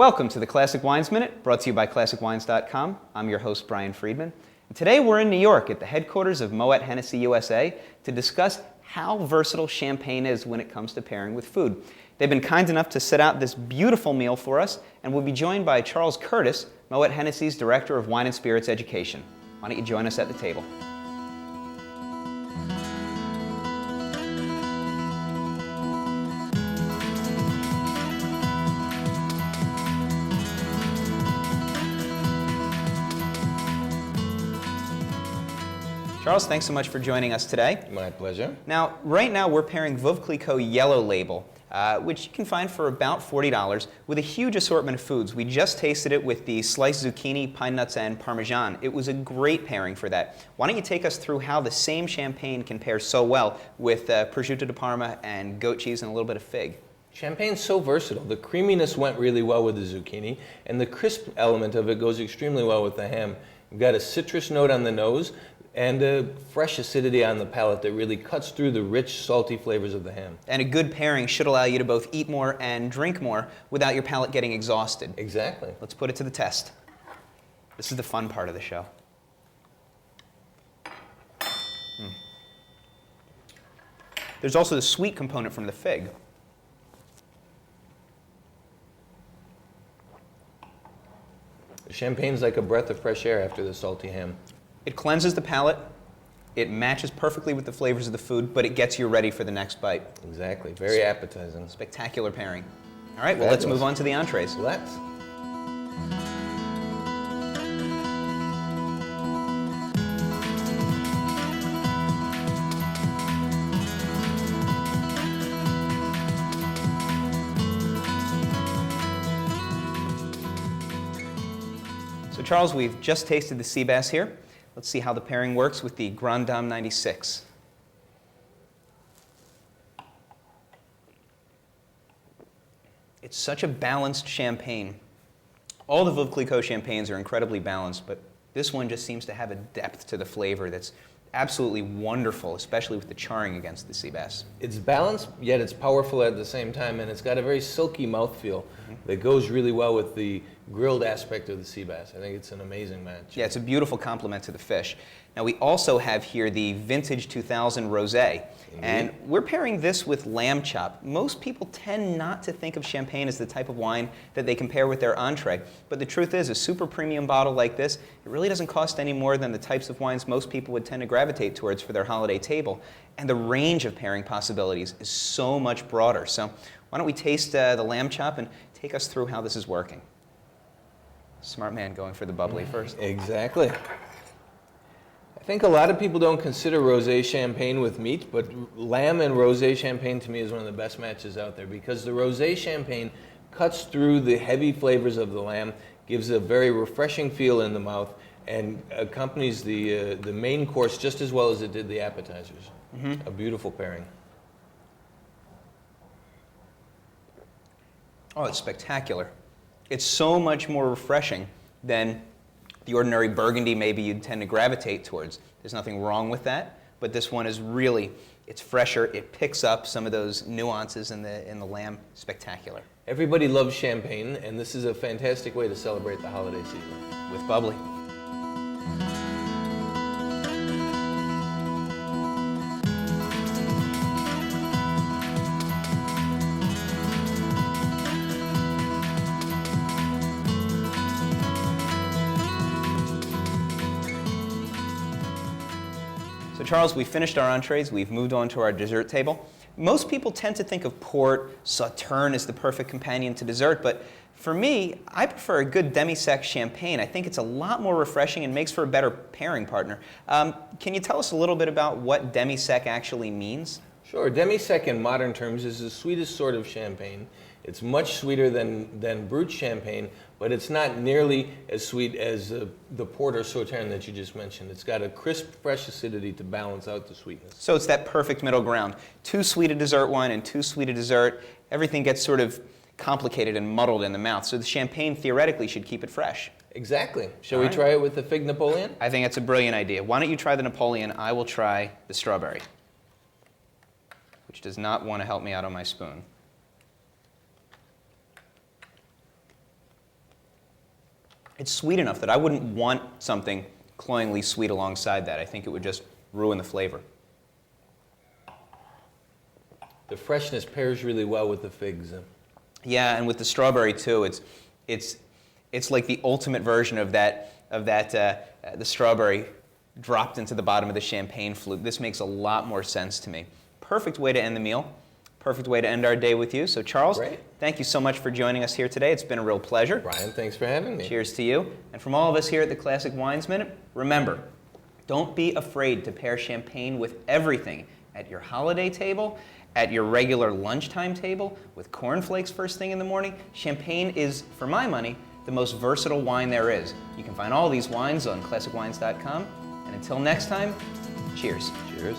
Welcome to the Classic Wines Minute, brought to you by ClassicWines.com. I'm your host, Brian Friedman. And today we're in New York at the headquarters of Moët Hennessy USA to discuss how versatile champagne is when it comes to pairing with food. They've been kind enough to set out this beautiful meal for us, and we'll be joined by Charles Curtis, Moët Hennessy's Director of Wine and Spirits Education. Why don't you join us at the table? Charles, thanks so much for joining us today. My pleasure. Now, right now we're pairing Veuve Clicquot Yellow Label, which you can find for about $40, with a huge assortment of foods. We just tasted it with the sliced zucchini, pine nuts, and Parmesan. It was a great pairing for that. Why don't you take us through how the same champagne can pair so well with prosciutto di Parma and goat cheese and a little bit of fig? Champagne's so versatile. The creaminess went really well with the zucchini, and the crisp element of it goes extremely well with the ham. You've got a citrus note on the nose, and a fresh acidity on the palate that really cuts through the rich, salty flavors of the ham. And a good pairing should allow you to both eat more and drink more without your palate getting exhausted. Exactly. Let's put it to the test. This is the fun part of the show. There's also the sweet component from the fig. Champagne's like a breath of fresh air after the salty ham. It cleanses the palate, it matches perfectly with the flavors of the food, but it gets you ready for the next bite. Exactly. Very appetizing. Spectacular pairing. All right, well, let's move on to the entrees. Let's. So Charles, we've just tasted the sea bass here. Let's see how the pairing works with the Grand Dame 96. It's such a balanced champagne. All the Veuve Clicquot champagnes are incredibly balanced, but this one just seems to have a depth to the flavor that's absolutely wonderful, especially with the charring against the sea bass. It's balanced, yet it's powerful at the same time, and it's got a very silky mouthfeel that goes really well with the grilled aspect of the sea bass. I think it's an amazing match. Yeah, it's a beautiful complement to the fish. Now we also have here the Vintage 2000 Rosé, and we're pairing this with lamb chop. Most people tend not to think of champagne as the type of wine that they can pair with their entree, but the truth is a super premium bottle like this, it really doesn't cost any more than the types of wines most people would tend to gravitate towards for their holiday table, and the range of pairing possibilities is so much broader. So why don't we taste the lamb chop and take us through how this is working. Smart man going for the bubbly first. Exactly. I think a lot of people don't consider rosé champagne with meat, but lamb and rosé champagne to me is one of the best matches out there because the rosé champagne cuts through the heavy flavors of the lamb, gives a very refreshing feel in the mouth, and accompanies the main course just as well as it did the appetizers. A beautiful pairing. Oh, it's spectacular. It's so much more refreshing than the ordinary Burgundy maybe you'd tend to gravitate towards. There's nothing wrong with that, but this one is really, it's fresher, it picks up some of those nuances in the lamb. Spectacular. Everybody loves champagne, and this is a fantastic way to celebrate the holiday season. With bubbly. So Charles, we finished our entrees, we've moved on to our dessert table. Most people tend to think of port, Sauterne as the perfect companion to dessert, but for me, I prefer a good demi-sec champagne. I think it's a lot more refreshing and makes for a better pairing partner. Can you tell us a little bit about what demi-sec actually means? Sure. Demi-sec in modern terms is the sweetest sort of champagne. It's much sweeter than brut champagne, but it's not nearly as sweet as the port or Sauterne that you just mentioned. It's got a crisp, fresh acidity to balance out the sweetness. So it's that perfect middle ground. Too sweet a dessert wine and too sweet a dessert, everything gets sort of complicated and muddled in the mouth. So the champagne theoretically should keep it fresh. Exactly. Shall we try it with the fig Napoleon? I think that's a brilliant idea. Why don't you try the Napoleon? I will try the strawberry, which does not want to help me out on my spoon. it's sweet enough that I wouldn't want something cloyingly sweet alongside that. I think it would just ruin the flavor. The freshness pairs really well with the figs. Yeah, and with the strawberry too. It's like the ultimate version of the strawberry dropped into the bottom of the champagne flute. This makes a lot more sense to me. Perfect way to end the meal. Perfect way to end our day with you. So Charles, Great. Thank you so much for joining us here today. It's been a real pleasure. Brian, thanks for having me. Cheers to you. And from all of us here at the Classic Wines Minute, remember, don't be afraid to pair champagne with everything at your holiday table, at your regular lunchtime table, with cornflakes first thing in the morning. Champagne is, for my money, the most versatile wine there is. You can find all these wines on classicwines.com. And until next time, cheers. Cheers.